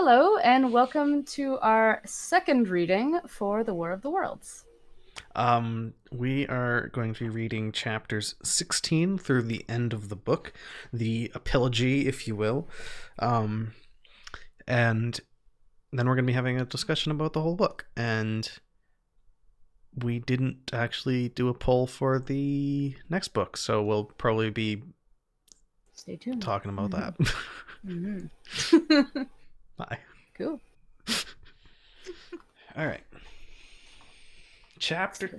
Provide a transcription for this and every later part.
Hello, and welcome to our second reading for The War of the Worlds. We are going to be reading chapters 16 through the end of the book, the epilogy, if you will. And then we're going to be having a discussion about the whole book. And we didn't actually do a poll for the next book, so we'll probably be Stay tuned. talking about that. Bye. Cool. All right. Chapter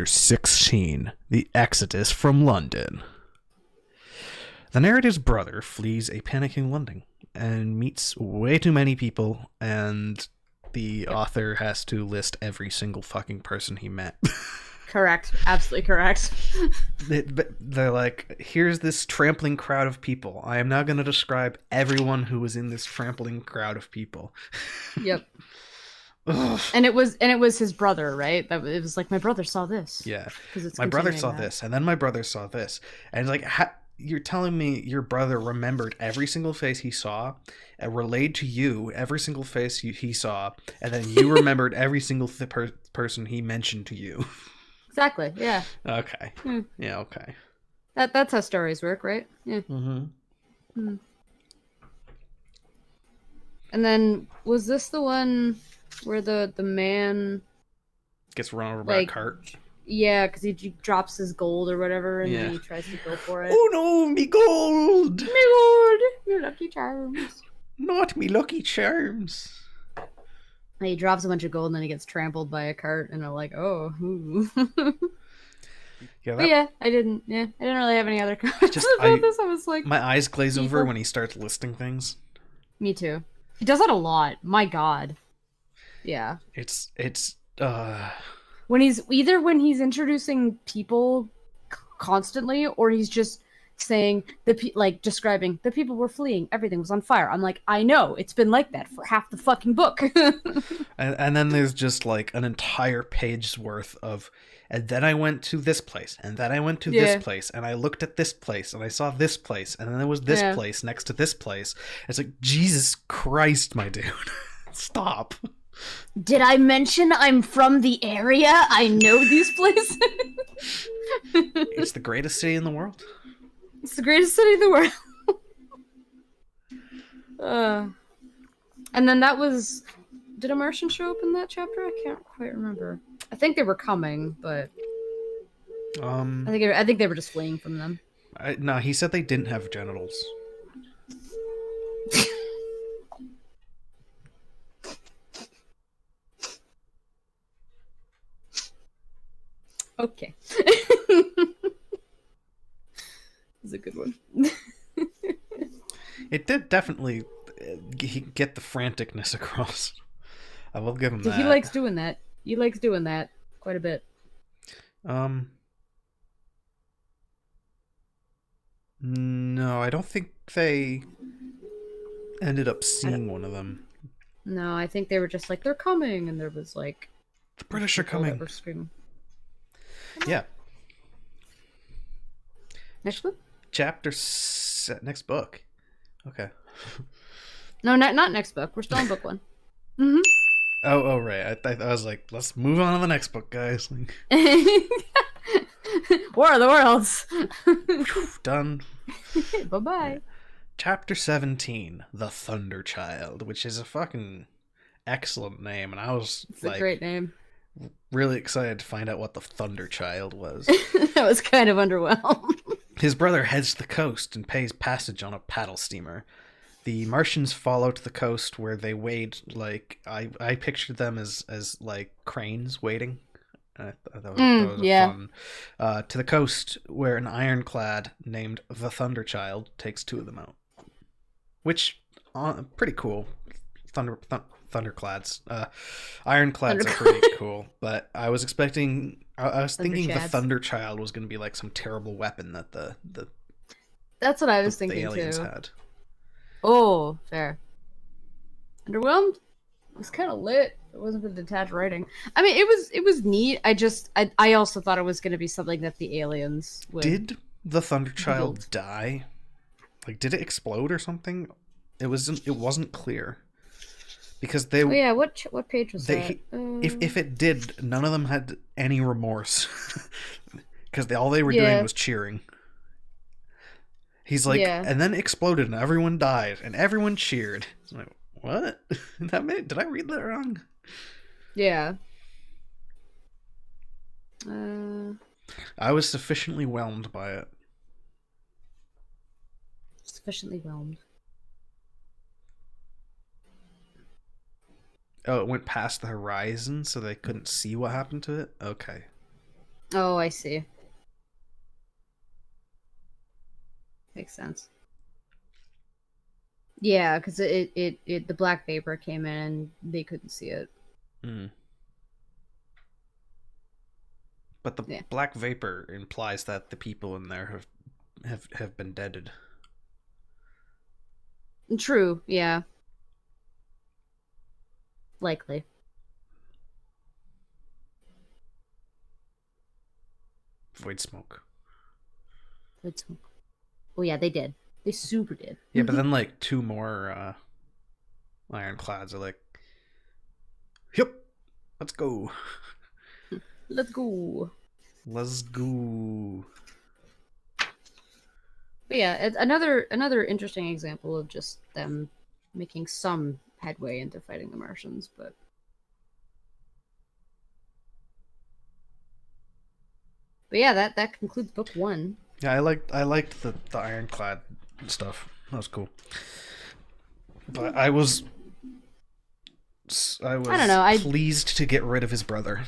16, The Exodus from London. The narrative's brother flees a panicking London and meets way too many people, and the author has to list every single fucking person he met. Correct. Absolutely correct. They're like, here's this trampling crowd of people. I am now going to describe everyone who was in this trampling crowd of people. Yep. And it was his brother, right? It was like, my brother saw this. Yeah. It's my brother saw this, and then my brother saw this. And like, you're telling me your brother remembered every single face he saw, and relayed to you every single face he saw, and then you remembered every single person he mentioned to you. Exactly, yeah. Okay. Yeah, okay. That's how stories work, right? Yeah. Mm-hmm. And then, was this the one where the man gets run over by a cart? Yeah, because he drops his gold or whatever, and then he tries to go for it. Oh no, me gold! Me gold! Your lucky charms. Not me lucky charms. He drops a bunch of gold, and then he gets trampled by a cart, and I'm like, oh. I didn't really have any other comments about this. I was like, my eyes glaze over when he starts listing things. Me too. He does that a lot. My God. Yeah. It's when he's introducing people constantly, or he's just saying describing the people were fleeing, everything was on fire. I'm like, I know, it's been like that for half the fucking book. and then there's just like an entire page's worth of, and then I went to this place, and then I went to this place, and I looked at this place, and I saw this place, and then there was this place next to this place. It's like, Jesus Christ, my dude. Stop. Did I mention I'm from the area? I know these places. It's the greatest city in the world. It's the greatest city in the world. And then that was... Did a Martian show up in that chapter? I can't quite remember. I think they were coming, but... I think they were just fleeing from them. No, he said they didn't have genitals. Okay. It's a good one. It did definitely get the franticness across. I will give him that. He likes doing that. He likes doing that quite a bit. No, I don't think they ended up seeing one of them. No, I think they were just like, they're coming, and there was like... The British are coming. Yeah. Next book? Next book. Okay. No, not next book. We're still on book one. Mm-hmm. Oh, right. I was like, let's move on to the next book, guys. War of the Worlds. Done. Bye-bye. Yeah. Chapter 17, The Thunder Child, which is a fucking excellent name, and I was it's a great name. Really excited to find out what the Thunder Child was. I was kind of underwhelmed. His brother heads to the coast and pays passage on a paddle steamer. The Martians follow to the coast where they wade, like, I pictured them as like cranes waiting. That was fun. To the coast where an ironclad named the Thunder Child takes two of them out. Which, pretty cool. Thunderclads. Ironclads are pretty cool, but I was thinking the Thunder Child was going to be like some terrible weapon that the That's what I was thinking aliens too. had. Oh, fair. Underwhelmed? It was kind of lit. It wasn't for the detached writing. I mean, it was neat. I also thought it was going to be something that the aliens would... Did the Thunder Child die? Like, did it explode or something? It wasn't clear because they Oh yeah, what page was that? they if it did, none of them had any remorse because all they were doing Yeah, was cheering. He's like, yeah, and then exploded and everyone died and everyone cheered. It's like, what? Did I read that wrong? yeah. Uh, I was sufficiently whelmed by it. Sufficiently whelmed. Oh, it went past the horizon, so they couldn't see what happened to it. Okay. Oh, I see. Makes sense. Yeah, because the black vapor came in and they couldn't see it. Mm. But the Yeah. black vapor implies that the people in there have been deaded. True. Yeah. Likely. Void smoke. Let's. Oh yeah, they did. They super did. Yeah, but then like two more ironclads are like, "Yep, let's go, Let's go. let's go." But yeah, it's another interesting example of just them making some headway into fighting the Martians, but yeah, that concludes book one. Yeah, I liked the ironclad stuff. That was cool. But I I don't was know. pleased to get rid of his brother.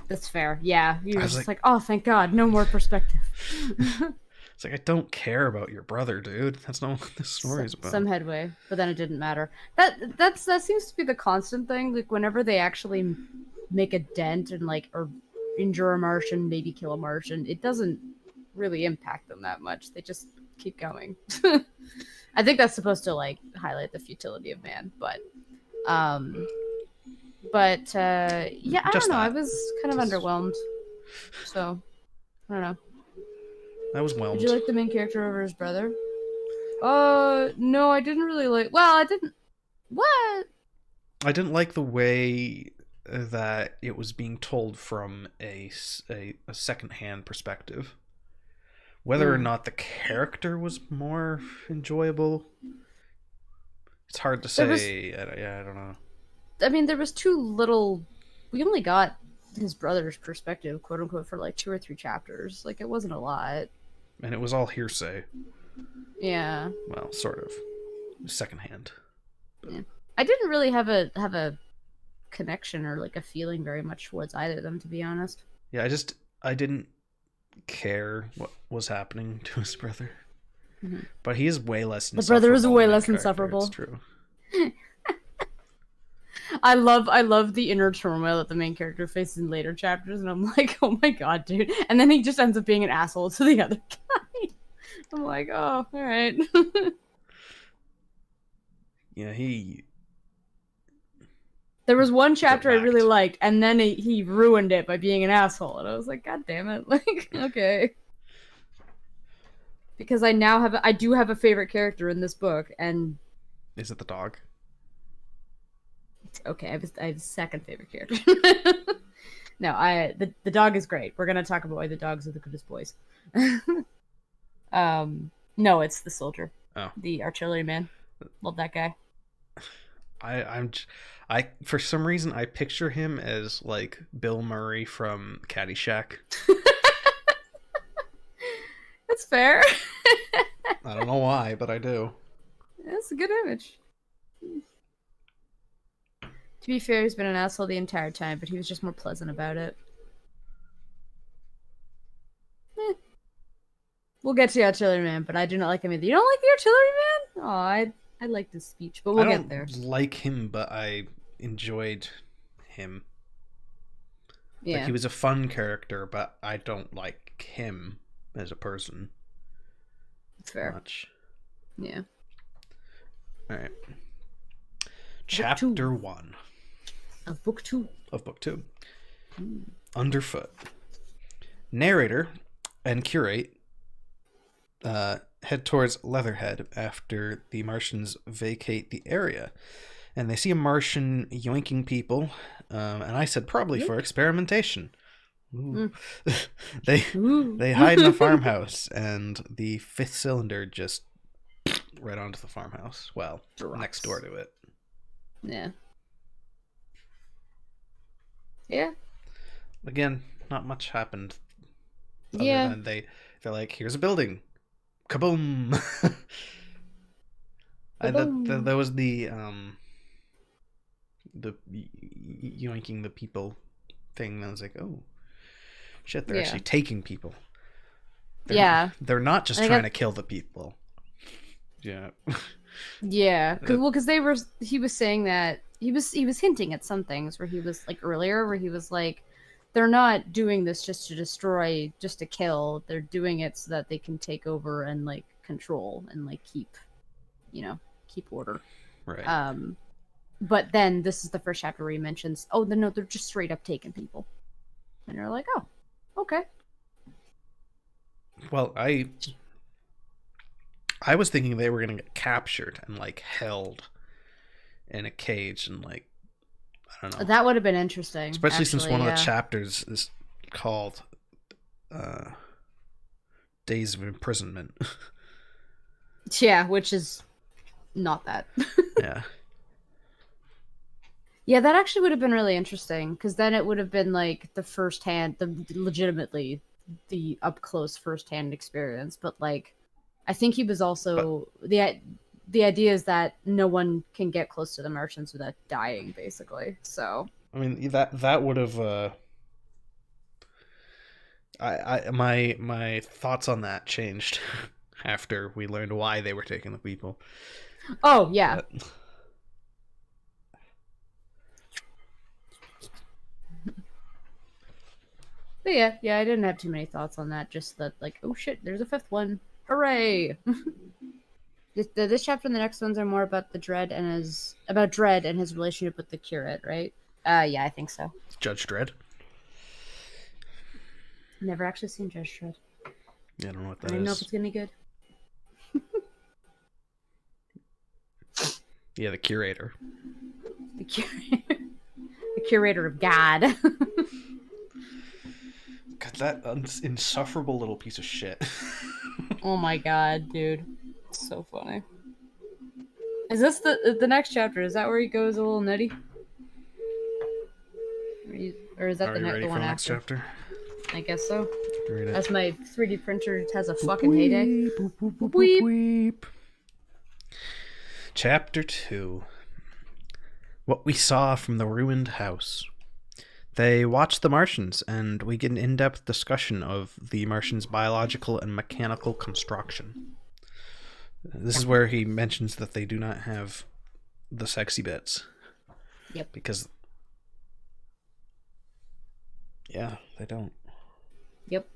That's fair. Yeah, you I were was just like, like, oh, thank God, no more perspective. it's like I don't care about your brother, dude. That's not what this story's about. Some headway, but then it didn't matter. That seems to be the constant thing. Like whenever they actually make a dent and like or injure a Martian, maybe kill a Martian, it doesn't really impact them that much. They just keep going. I think that's supposed to like highlight the futility of man, um, yeah, I don't Just know. I that. was kind of Just underwhelmed, so I don't know. I was Did you whelmed. like the main character over his brother? No, I didn't really like. Well, I didn't. What? I didn't like the way that it was being told from a second-hand perspective. Whether or Mm. not the character was more enjoyable, it's hard to There was. say. Yeah, I don't know. I mean, there was too little. We only got his brother's perspective, quote unquote, for like 2 or 3 chapters. Like it wasn't a lot. And it was all hearsay. Yeah. Well, sort of secondhand. But Yeah. I didn't really have a connection or like a feeling very much towards either of them, to be honest. yeah, I didn't care what was happening to his brother. Mm-hmm. But he is way less The brother is insufferable way main less character. It's insufferable. true. I love the inner turmoil that the main character faces in later chapters, and I'm like, oh my god, dude. And then he just ends up being an asshole to the other guy. I'm like, oh, all right. Yeah, he There was one got chapter I really whacked. liked, and then he ruined it by being an asshole, and I was like, god damn it, like, okay. Because I do have a favorite character in this book, and Is it the dog? okay, I have a second favorite character. No, the dog is great. We're gonna talk about why the dogs are the goodest boys. No, it's the soldier, Oh, the artilleryman. Love that guy. I'm I for some reason I picture him as like Bill Murray from Caddyshack. That's fair. I don't know why, but I do. That's a good image. To be fair, he's been an asshole the entire time, but he was just more pleasant about it. Eh, we'll get to the artilleryman, but I do not like him either. You don't like the artilleryman? Oh, I liked his speech, but I we'll get there. don't like him, but I enjoyed him. Like Yeah, he was a fun character, but I don't like him as a person it's fair. much. Yeah. All right. Book two Chapter 1 of book two. of book 2. Mm. Underfoot. Narrator and curate head towards Leatherhead after the Martians vacate the area. And they see a Martian yoinking people, and I said probably for Yoink. experimentation. Ooh. Mm. they Ooh. they hide in a farmhouse, and the fifth cylinder just right onto the farmhouse. Well, next door to it. Yeah. Yeah. Again, not much happened other Yeah. than they're like, here's a building, kaboom. That was the yoinking the people thing. I was like, oh shit, they're Yeah. actually taking people. Yeah. They're not just I trying got to kill the people. Yeah. Yeah, because they were he was saying that he was hinting at some things where he was like earlier where he was like they're not doing this just to destroy, just to kill. They're doing it so that they can take over and like control and like keep order. Right. But then this is the first chapter where he mentions, oh, no, they're just straight up taking people. And you're like, oh, okay. Well, I was thinking they were gonna get captured and like held in a cage and like I don't know. That would have been interesting. Especially actually, since one of yeah. the chapters is called Days of Imprisonment. Yeah, which is not that. Yeah. Yeah, that actually would have been really interesting because then it would have been like legitimately the up close first hand experience. But like, I think he was But also the idea is that no one can get close to the Martians without dying, basically. So I mean that would have my thoughts on that changed after we learned why they were taking the people. oh yeah. But But yeah, I didn't have too many thoughts on that. Just that, like, oh shit, there's a fifth one! Hooray! This chapter and the next ones are more about Dredd and his relationship with the curate, right? Yeah, I think so. Judge Dredd. Never actually seen Judge Dredd. Yeah, I don't know what I that don't even know if is. it's gonna be good. Yeah, the curator. The curator, the curator of God. God, that insufferable little piece of shit. Oh my god, dude, it's so funny. Is this the next chapter? Is that where he goes a little nutty? Or is that Are you ready the for one the next after? chapter? I guess so. Read it. As my 3D printer has a fucking heyday. Boop, boop, boop, boop, Weep. weep. Chapter 2. What we saw from the ruined house. They watch the Martians, and we get an in-depth discussion of the Martians' biological and mechanical construction. This is where he mentions that they do not have the sexy bits. Yep. Because, yeah, they don't. Yep.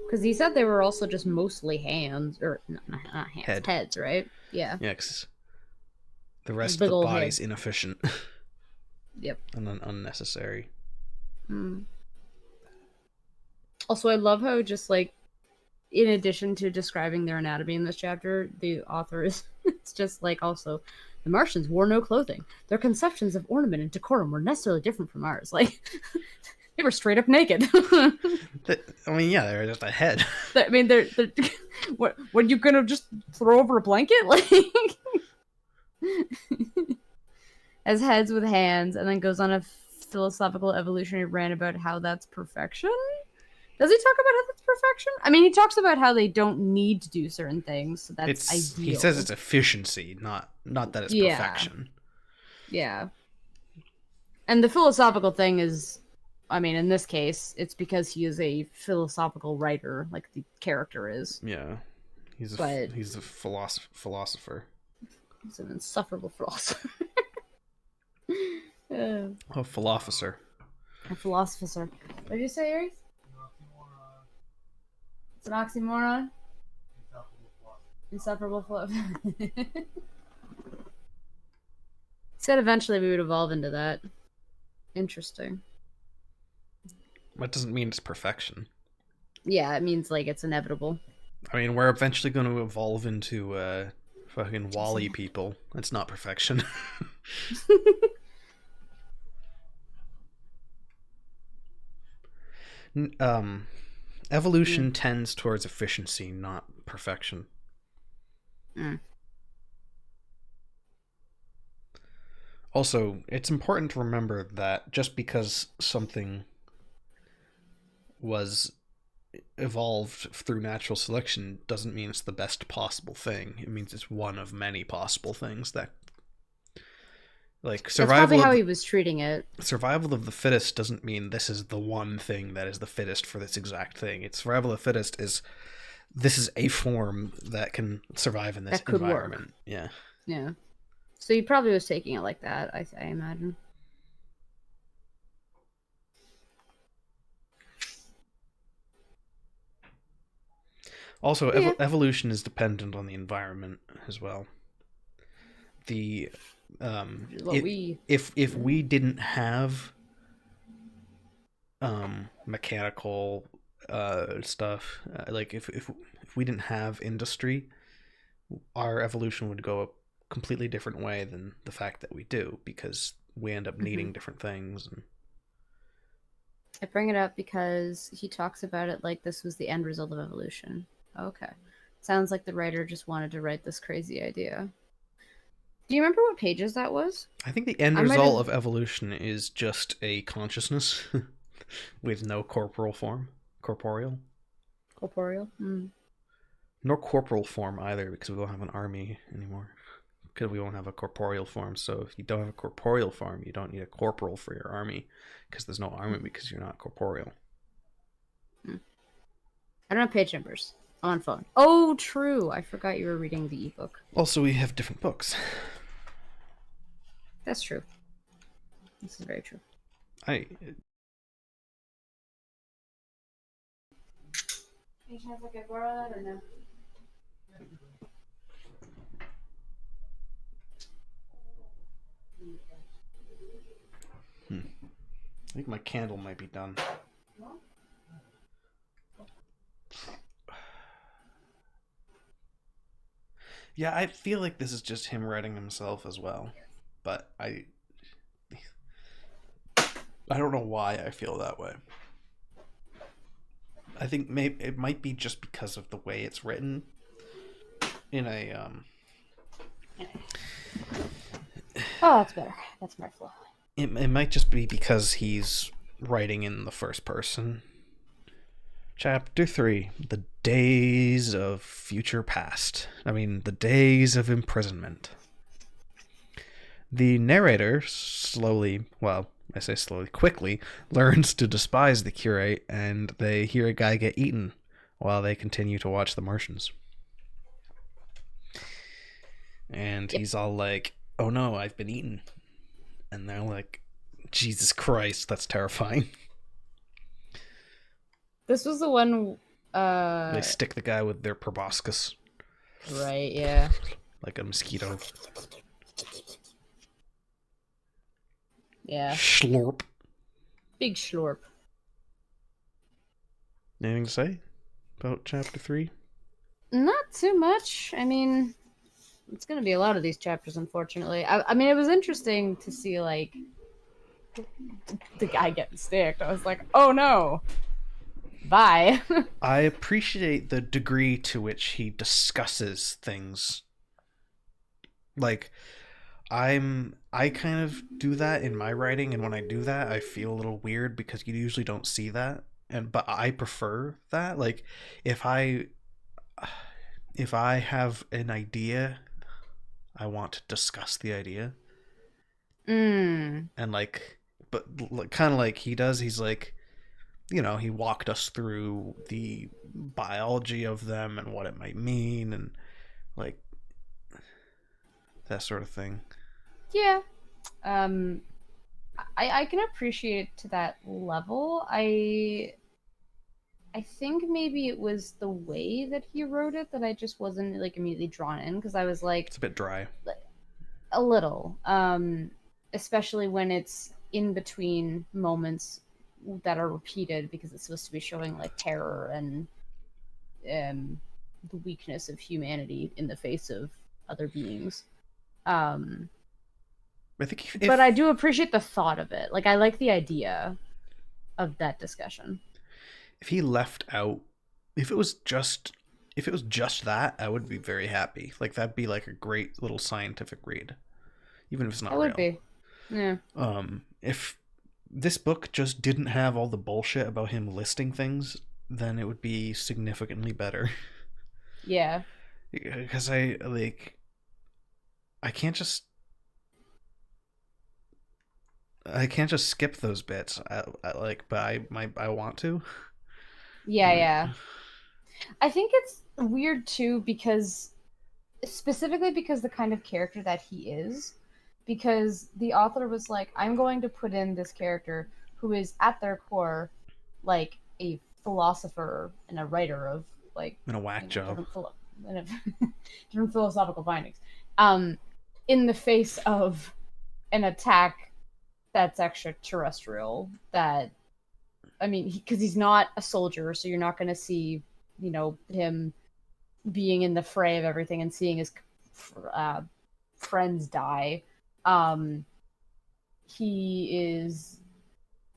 Because he said they were also just mostly hands, or not hands, heads, right? Yeah. Yeah, because the rest Big of the old body's head. inefficient. Yep. And unnecessary. Also, I love how just like, in addition to describing their anatomy in this chapter, the author is it's just like also the Martians wore no clothing. Their conceptions of ornament and decorum were necessarily different from ours. Like they were straight up naked. I mean, yeah, they're just a head. I mean, they're what are you gonna just throw over a blanket like? As heads with hands, and then goes on a philosophical evolutionary rant about how that's perfection. Does he talk about how that's perfection? I mean, he talks about how they don't need to do certain things, so that's ideal. He says it's efficiency, not that it's perfection. Yeah. And the philosophical thing is, I mean, in this case, it's because he is a philosophical writer, like the character is. Yeah, he's a philosopher. He's an insufferable philosopher. A philosopher. A philosopher. What did you say, Aries? It's an oxymoron. Insufferable philosopher. Said eventually we would evolve into that. Interesting. That doesn't mean it's perfection. Yeah, it means like it's inevitable. I mean, we're eventually going to evolve into fucking It's Wally people. It's not perfection. um, mm, Evolution tends towards efficiency, not perfection. mm. Also, it's important to remember that just because something was evolved through natural selection doesn't mean it's the best possible thing. It means it's one of many possible things that like That's probably how he was treating it. survival of the fittest doesn't mean this is the one thing that is the fittest for this exact thing. It's survival of the fittest is this is a form that can survive in this That could work. environment. Yeah. Yeah. So he probably was taking it like that, I imagine. Also, Yeah. evolution is dependent on the environment as well. The What we. if we didn't have mechanical stuff, like if we didn't have industry, our evolution would go a completely different way than the fact that we do, because we end up Hmm. needing different things. And I bring it up because he talks about it like this was the end result of evolution. Okay. Sounds like the writer just wanted to write this crazy idea. Do you remember what pages that was? I think the end I might result have of evolution is just a consciousness with no corporeal, corporeal. Mm. nor corporal form either, because we don't have an army anymore. Because we won't have a corporeal form. So if you don't have a corporeal form, you don't need a corporal for your army, because there's no army because you're not corporeal. Mm. I don't have page numbers. I'm on phone. Oh, true. I forgot you were reading the ebook. Also, we have different books. That's true. This is very true. I Any chance I could borrow that or no? I think my candle might be done. Yeah, I feel like this is just him writing himself as well, but I don't know why I feel that way. I think maybe it might be just because of the way it's written in a Oh, that's better. That's more flow. it might just be because he's writing in the first person. Chapter 3, The Days of Future Past. I mean, the days of imprisonment. The narrator slowly, well, I say slowly, quickly, learns to despise the curate, and they hear a guy get eaten while they continue to watch The Martians. And Yep. he's all like, oh no, I've been eaten. And they're like, Jesus Christ, that's terrifying. This was the one. They stick the guy with their proboscis Right. Yeah. like a mosquito. Yeah. Schlorp. Big slurp. Anything to say about chapter 3? Not too much. I mean, it's gonna be a lot of these chapters, unfortunately. I mean, it was interesting to see like the guy getting sticked. I was like, oh no, bye. I appreciate the degree to which he discusses things. Like, I kind of do that in my writing, and when I do that I feel a little weird because you usually don't see that, and but I prefer that. Like, if I if I have an idea, I want to discuss the idea. Mm. And like, but kind of like he does, he's like, he walked us through the biology of them and what it might mean, and like that sort of thing. Yeah. Um. I can appreciate it to that level. I think maybe it was the way that he wrote it that I just wasn't like immediately drawn in because I was like It's a bit dry. a little, especially when it's in between moments that are repeated because it's supposed to be showing like terror and um, the weakness of humanity in the face of other beings. Um, I think but I do appreciate the thought of it. Like I like the idea of that discussion. if he left out, if it was just if it was just that, I would be very happy. Like that'd be like a great little scientific read, even if it's It not would real. be. Yeah. If this book just didn't have all the bullshit about him listing things, then it would be significantly better. Yeah. Because I can't just I can't just skip those bits. But I want to. Yeah, yeah. I think it's weird too because specifically because the kind of character that he is, because the author was like, I'm going to put in this character who is at their core like a philosopher and a writer of like, In a whack job. different philosophical findings. Um, in the face of an attack that's extraterrestrial, that I mean, because he's not a soldier, so you're not going to see, him being in the fray of everything and seeing his uh, friends die. Um, he is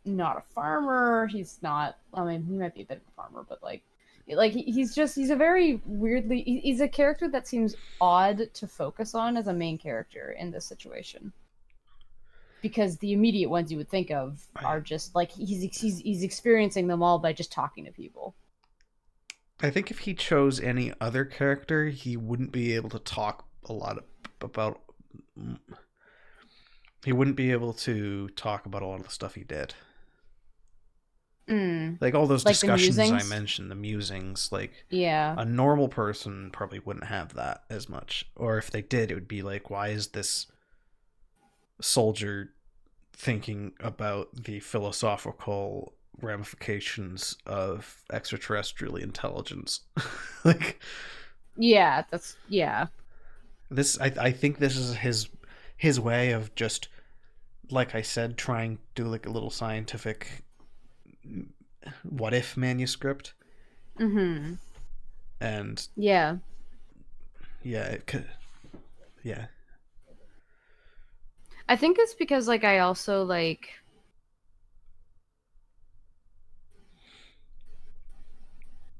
not a farmer. He's not. I mean, he might be a bit of a farmer, but he's a very weirdly. He's a character that seems odd to focus on as a main character in this situation. Because the immediate ones you would think of are just like he's experiencing them all by just talking to people. I think if he chose any other character, he wouldn't be able to talk about. He wouldn't be able to talk about a lot of the stuff he did. Like all those Like the discussions I musings. mentioned, the musings, like Yeah. a normal person probably wouldn't have that as much. Or if they did, it would be like, why is this soldier thinking about the philosophical ramifications of extraterrestrial intelligence? Like Yeah, yeah. I think this is his way of just, like I said, trying to do like a little scientific what if manuscript. Mhm. And Yeah. yeah, it could, yeah. I think it's because like I also like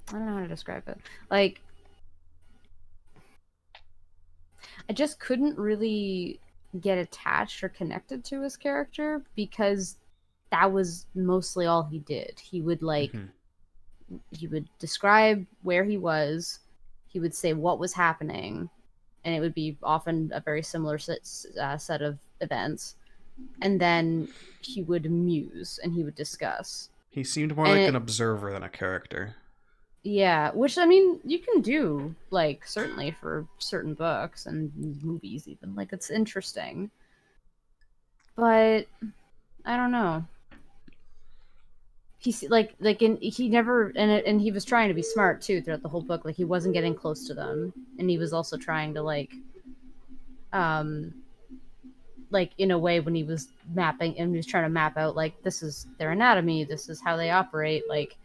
I don't know how to describe it. Like I just couldn't really get attached or connected to his character because that was mostly all he did. Mm-hmm. He would describe where he was, he would say what was happening, and it would be often a very similar set of events. And then he would muse and he would discuss. He seemed more And like an it, observer than a character. yeah, which I mean, you can do, like, certainly for certain books and movies, even. Like, it's interesting. But I don't know. He's he never, and he was trying to be smart too throughout the whole book. Like, he wasn't getting close to them. And he was also trying to, um, in a way when he was mapping and he was trying to map out like this is their anatomy, this is how they operate, like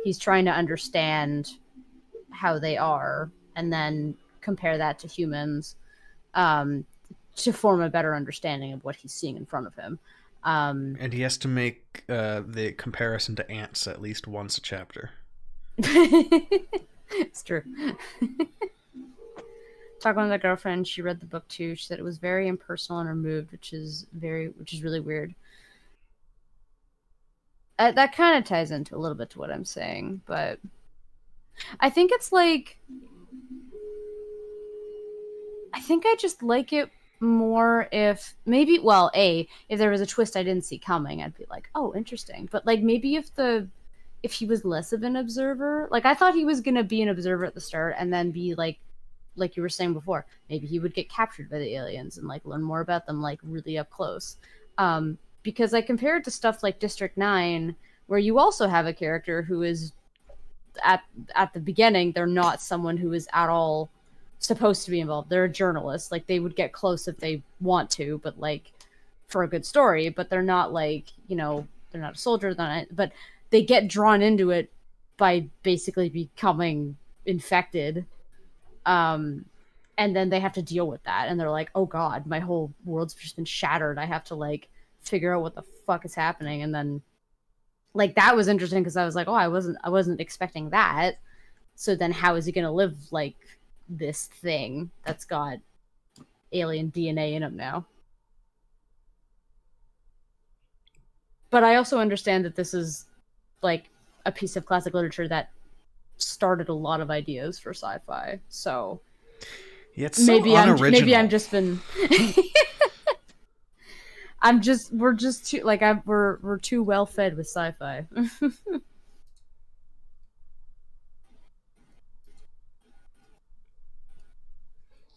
he's trying to understand how they are and then compare that to humans, um, to form a better understanding of what he's seeing in front of him. And he has to make the comparison to ants at least once a chapter. It's true. Talking with my girlfriend, she read the book too. She said it was very impersonal and removed, which is really weird. That kind of ties into a little bit to what I'm saying, but I think it's like I think I just like it more if maybe if there was a twist I didn't see coming, I'd be like, oh, interesting. But like maybe if he was less of an observer, like I thought he was gonna be an observer at the start and then be like you were saying before, maybe he would get captured by the aliens and like learn more about them like really up close. Because I compare it to stuff like District 9, where you also have a character who is at at the beginning, they're not someone who is at all supposed to be involved. They're a journalist. Like they would get close if they want to, but like for a good story, but they're not like, not a soldier, but they get drawn into it by basically becoming infected. Um, and then they have to deal with that, and they're like, "Oh God, my whole world's just been shattered. I have to like figure out what the fuck is happening." And then, like, that was interesting because I was like, "Oh, I wasn't expecting that." So then, how is he gonna live like this thing that's got alien DNA in him now? But I also understand that this is like a piece of classic literature that started a lot of ideas for sci-fi. So Yeah, it's so maybe I'm unoriginal. just been we're just too like we're too well fed with sci-fi.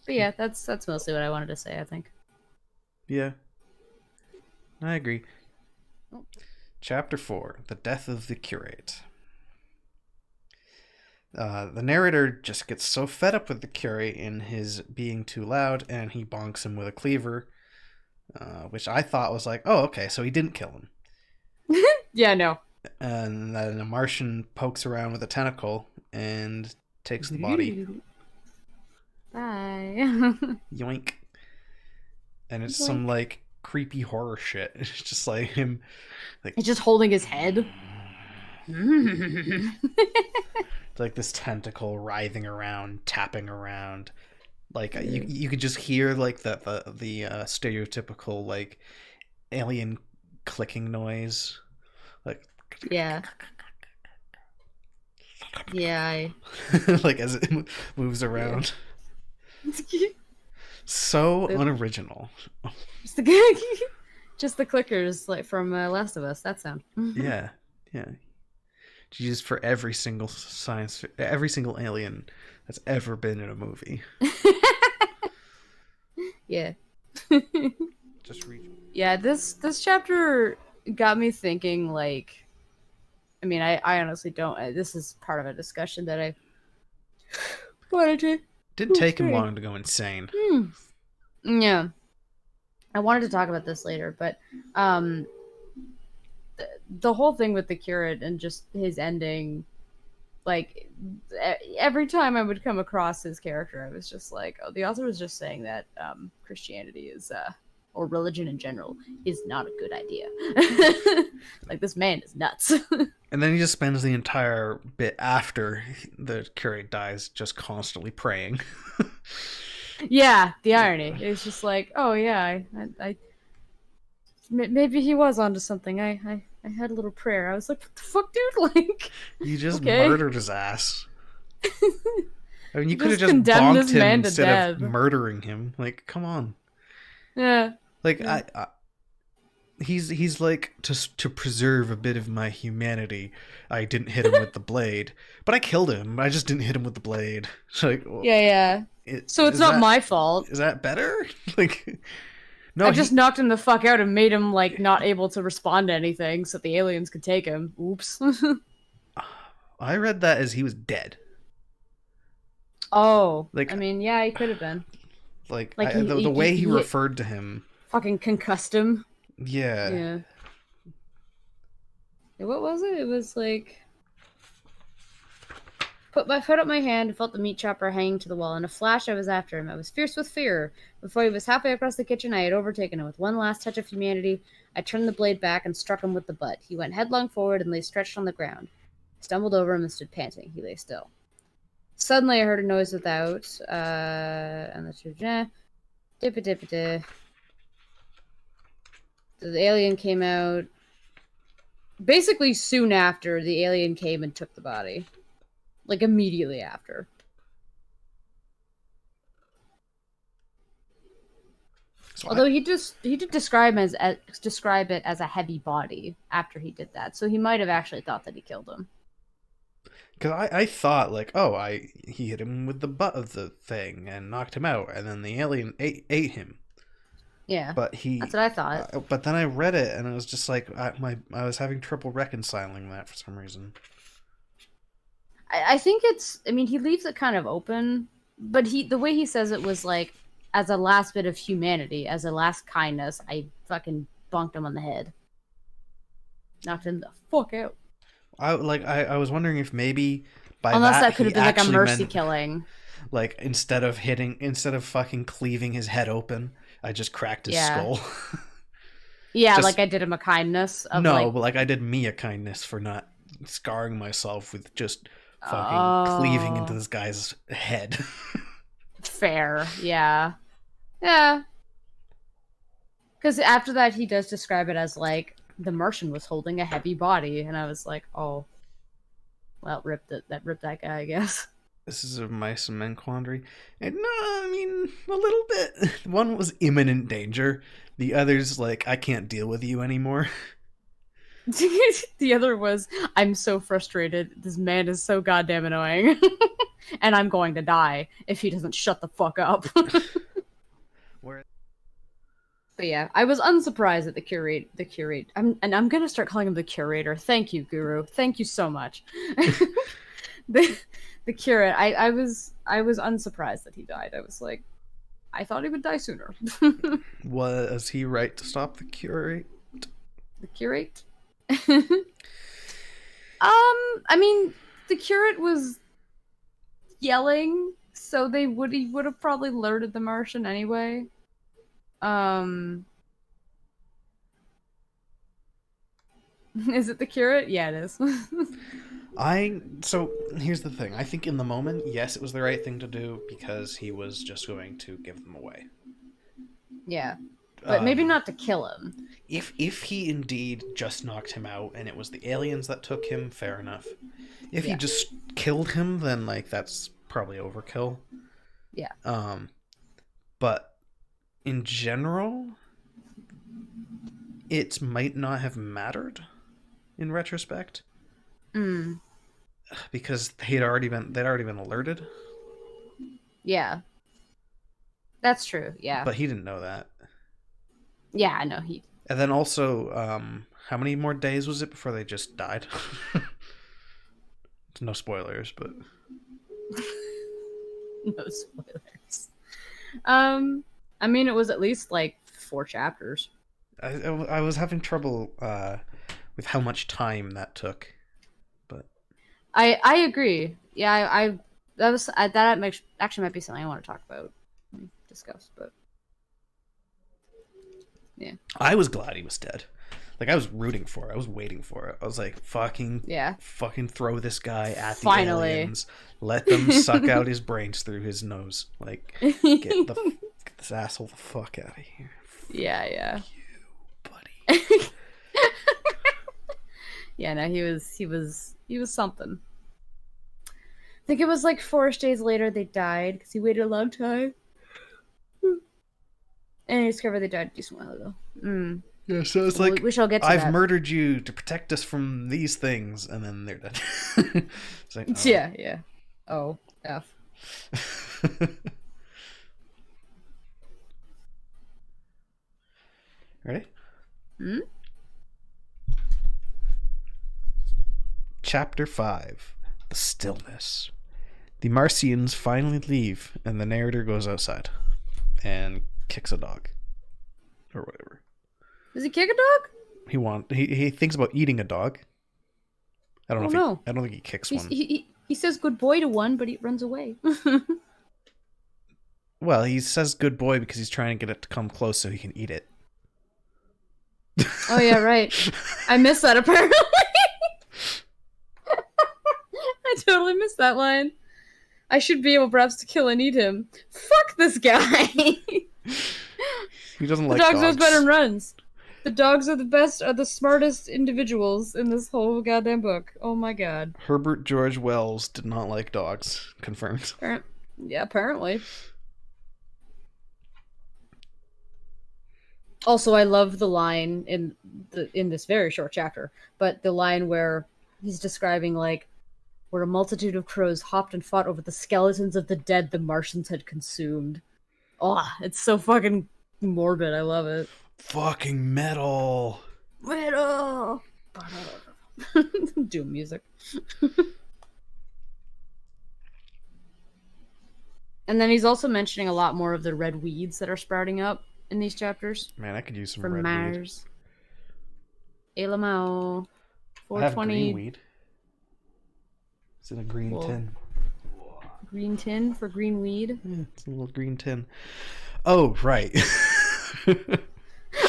But yeah, that's mostly what I wanted to say, I think. Yeah, I agree. Chapter 4: The Death of the Curate. The narrator just gets so fed up with the curate in his being too loud, and he bonks him with a cleaver, which I thought was like, oh, okay, so he didn't kill him. Yeah, no. And then a Martian pokes around with a tentacle and takes the body. Bye. Yoink. And it's some Like, like creepy horror shit. It's just like him, like he's just holding his head. like this tentacle writhing around, tapping around. Like you could just hear like the stereotypical like alien clicking noise, like Yeah. Yeah. like as it moves Yeah. around. So The- unoriginal. just the just the clickers like from Last of Us. That sound. Yeah, yeah. Used for every single every single alien that's ever been in a movie. Yeah. Just reach. Yeah, this chapter got me thinking like I mean, I honestly don't this is part of a discussion that I wanted to Didn't take him say. long to go insane. Yeah. I wanted to talk about this later, but um the whole thing with the curate and just his ending, like every time I would come across his character, I was just like, oh, the author was just saying that Christianity is or religion in general is not a good idea. Like, this man is nuts. And then he just spends the entire bit after the curate dies just constantly praying. Yeah, the irony. It's just like, oh yeah, maybe he was onto something. I had a little prayer. I was like, what the fuck, dude? Like, You just okay. murdered his ass. I mean, you could have Just just condemn bonked this him man to instead of death. murdering him. Like, come on. Yeah. Like, Yeah. he's like, to preserve a bit of my humanity, I didn't hit him with the blade, but I killed him. I just didn't hit him with the blade. Like, well, Yeah. So it's not my fault. Is that better? Like, no, I just knocked him the fuck out and made him like not able to respond to anything, so the aliens could take him. Oops. I read that as he was dead. Oh, Like, I mean, yeah, he could have been. like Like the way he referred to him. fucking concussed him. Yeah. Yeah. What was it? It was like put up my hand and felt the meat chopper hanging to the wall. In a flash, I was after him. I was fierce with fear. Before he was halfway across the kitchen, I had overtaken him. With one last touch of humanity, I turned the blade back and struck him with the butt. He went headlong forward and lay stretched on the ground. I stumbled over him and stood panting. He lay still. Suddenly, I heard a noise without, and the dippa. The alien came out. Basically, soon after, the alien came and took the body. Like, immediately after. So Although he did describe it as a heavy body after he did that, so he might have actually thought that he killed him. because I thought like, oh, he hit him with the butt of the thing and knocked him out, and then the alien ate him. Yeah, But that's what I thought. but then I read it and it was just like I was having trouble reconciling that for some reason. I think it's. I mean, he leaves it kind of open, but the way he says it was like, as a last bit of humanity, as a last kindness, I fucking bonked him on the head. knocked him the fuck out. I was wondering if maybe by Unless that that could have he been like a actually mercy meant killing. like instead of fucking cleaving his head open, I just cracked his Yeah. skull. Yeah, Just like I did him a kindness of no, like, but like I did me a kindness for not scarring myself with just fucking cleaving into oh, this guy's head. fair. Yeah. Yeah. Because after that, he does describe it as like the Martian was holding a heavy body, and I was like, oh, well, ripped that guy, I guess. This is a mice and men quandary. And no, I mean, a little bit. One was imminent danger. The other's like, I can't deal with you anymore. The other was, I'm so frustrated. This man is so goddamn annoying, and I'm going to die if he doesn't shut the fuck up. Where But yeah, I was unsurprised at the curate. I'm gonna start calling him the curator. Thank you, Guru. Thank you so much. the the curate. I was unsurprised that he died. I was like, I thought he would die sooner. was he right to stop the curate? The curate. I mean, the curate was yelling, so he would have probably alerted the Martian anyway. Um, is it the curate? Yeah, it is. So here's the thing. I think in the moment, yes, it was the right thing to do because he was just going to give them away. Yeah, but maybe Um, not to kill him. if he indeed just knocked him out and it was the aliens that took him, fair enough. If he Yeah, just killed him, then like that's probably overkill. yeah. Um, but in general, it might not have mattered in retrospect Mm, because they'd already been alerted, yeah, that's true. Yeah, but he didn't know that. yeah. I know he. And then also, how many more days was it before they just died? No spoilers, but No spoilers. Um, I mean, it was at least like 4 chapters. I was having trouble with how much time that took. But I agree. Yeah, I that was that actually might be something I want to talk about, discuss. But yeah, I was glad he was dead. Like I was rooting for it. I was waiting for it. I was like, yeah. fucking throw this guy at the Finally. aliens. Let them suck out his brains through his nose. Like, get get this asshole the fuck out of here. Yeah, yeah. You, buddy. Yeah, no, he was something. I think it was like 4 days later they died because he waited a long time. And he discovered they died a decent while ago. Mm. Yeah, so it's Well, like we shall get to I've that. murdered you to protect us from these things, and then they're dead. It's like, oh. Yeah, yeah. Oh, F. Ready? Hmm? Chapter 5 The Stillness. The Marcians finally leave, and the narrator goes outside and kicks a dog. Or whatever. Does he kick a dog? He thinks about eating a dog. Oh no. I don't think he kicks He's, one. he says good boy to one, but he runs away. Well, he says good boy because he's trying to get it to come close so he can eat it. Oh yeah, right. I missed that apparently. I totally missed that line. I should be able perhaps to kill and eat him. Fuck this guy. He doesn't The like dog knows dogs. better and runs. The dogs are the best, are the smartest individuals in this whole goddamn book. Oh my god. Herbert George Wells did not like dogs. Confirmed. Yeah, apparently. Also, I love the line in this very short chapter, but the line where he's describing like where a multitude of crows hopped and fought over the skeletons of the dead the Martians had consumed. Oh, it's so fucking morbid. I love it. Fucking metal. Metal. Doom music. And then he's also mentioning a lot more of the red weeds that are sprouting up in these chapters Man, I could use some from red weed. Mars. Elamao. I have green 420. weed. It's in a green Well, tin. green tin for green weed. Yeah, it's a little green tin. Oh, right.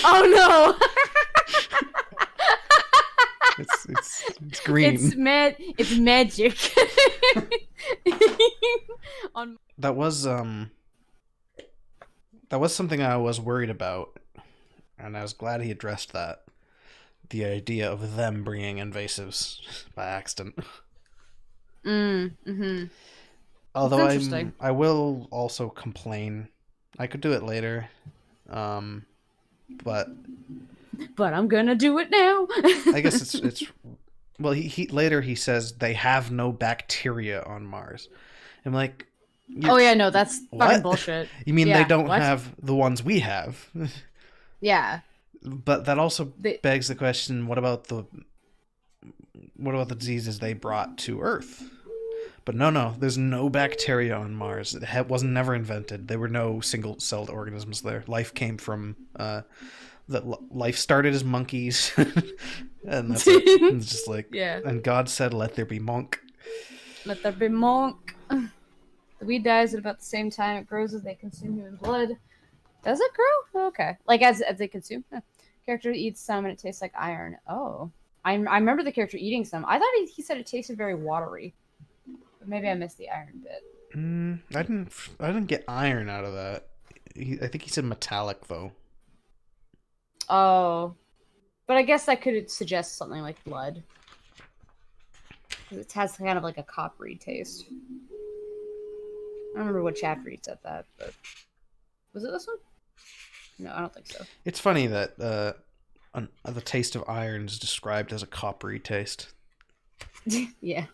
Oh no! It's green. It's magic. On that was something I was worried about, and I was glad he addressed that. The idea of them bringing invasives by accident. mm-hmm. It's Although interesting. I will also complain. I could do it later. Um, but But I'm gonna do it now. I guess it's well he later he says they have no bacteria on Mars. I'm like, Oh you're yeah, no, that's fucking what? bullshit. You mean they Yeah, don't what? have the ones we have? Yeah. But that also They, begs the question: what about the diseases they brought to Earth? But no, there's no bacteria on Mars. It wasn't never invented. There were no single-celled organisms there. Life came from that life started as monkeys, and that's it. It's just like, yeah. and God said, "Let there be monk." Let there be monk. The weed dies at about the same time it grows as they consume human blood. Does it grow? Okay. Like as they consume? Huh. Character eats some and it tastes like iron. Oh. I remember the character eating some. I thought he said it tasted very watery. But maybe I missed the iron bit. I didn't get iron out of that. I think he said metallic though. Oh. But I guess that could suggest something like blood. It has kind of like a coppery taste. I don't remember what chapter he said that, but was it this one? No, I don't think so. It's funny that the taste of iron is described as a coppery taste. Yeah.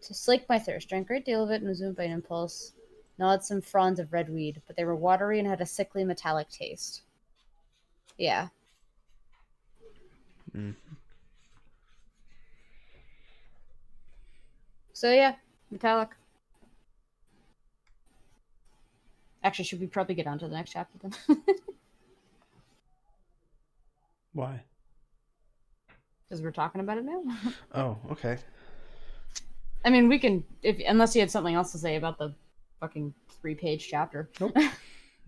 To slake my thirst, drank a great deal of it and was moved by an impulse. Gnawed some fronds of red weed, but they were watery and had a sickly metallic taste. Yeah. Mm. So yeah, metallic. Actually, should we probably get on to the next chapter then? Why? Because we're talking about it now. Oh, okay. I mean, we can, if unless you had something else to say about the fucking 3-page chapter. Nope.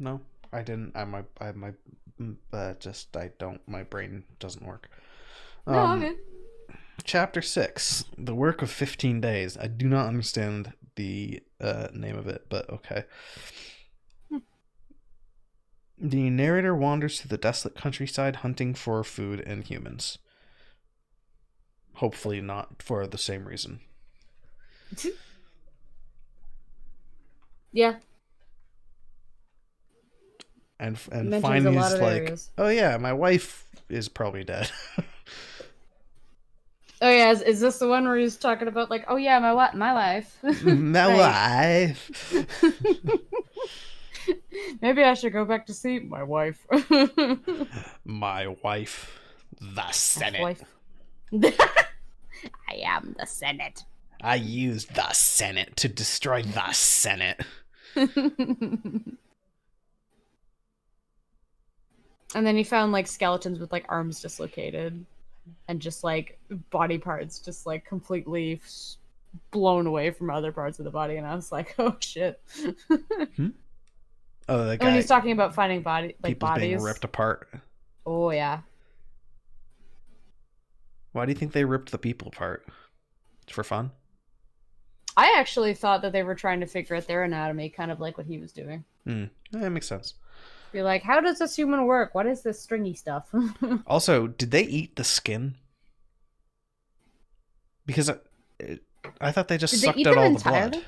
No, I didn't. I don't. My brain doesn't work. No, okay. Chapter 6, The Work of 15 Days. I do not understand the name of it, but okay. The narrator wanders through the desolate countryside hunting for food and humans. Hopefully not for the same reason. Yeah. And Mentions a lot finds of like, areas. oh yeah, my wife is probably dead. Oh yeah, is this the one where he's talking about like, oh yeah, my wife? My wife. Maybe I should go back to see my wife. My wife, the Senate. Wife. I am the Senate. I used the Senate to destroy the Senate. And then he found like skeletons with like arms dislocated and just like body parts just like completely blown away from other parts of the body. And I was like, oh shit. Oh, that guy. When he's talking about finding people's bodies being ripped apart. Oh yeah. Why do you think they ripped the people apart? For fun? I actually thought that they were trying to figure out their anatomy, kind of like what he was doing. That makes sense. Be like, how does this human work? What is this stringy stuff? Also, did they eat the skin? Because I thought they just sucked out all the blood.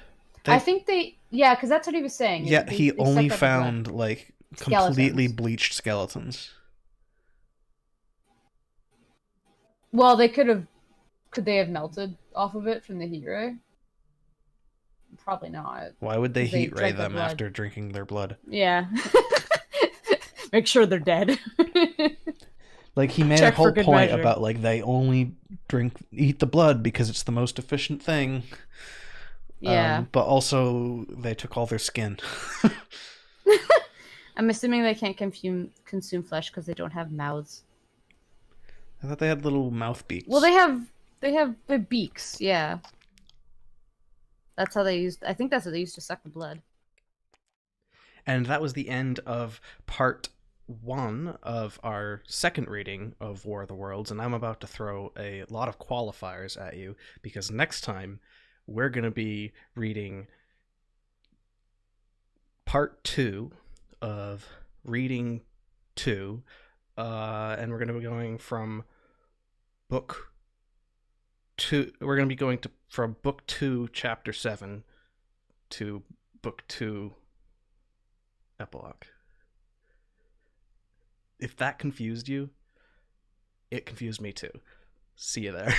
I think yeah, because that's what he was saying. Yeah, he only found like completely skeletons. Bleached skeletons. Well, could they have melted off of it from the heat ray? Probably not. Why would they heat ray them after drinking their blood? Yeah. Make sure they're dead. Like he made a whole point about like they only eat the blood because it's the most efficient thing. Yeah. But also they took all their skin. I'm assuming they can't consume flesh because they don't have mouths. I thought they had little mouth Well, beaks. they have the beaks. Yeah, that's how they used. I think that's how they used to suck the blood. And that was the end of part one of our second reading of War of the Worlds. And I'm about to throw a lot of qualifiers at you because next time we're going to be reading part two of reading two. And we're going to be going from book two. We're going to be going to from book two, chapter 7 to book two, epilogue. If that confused you, it confused me too. See you there.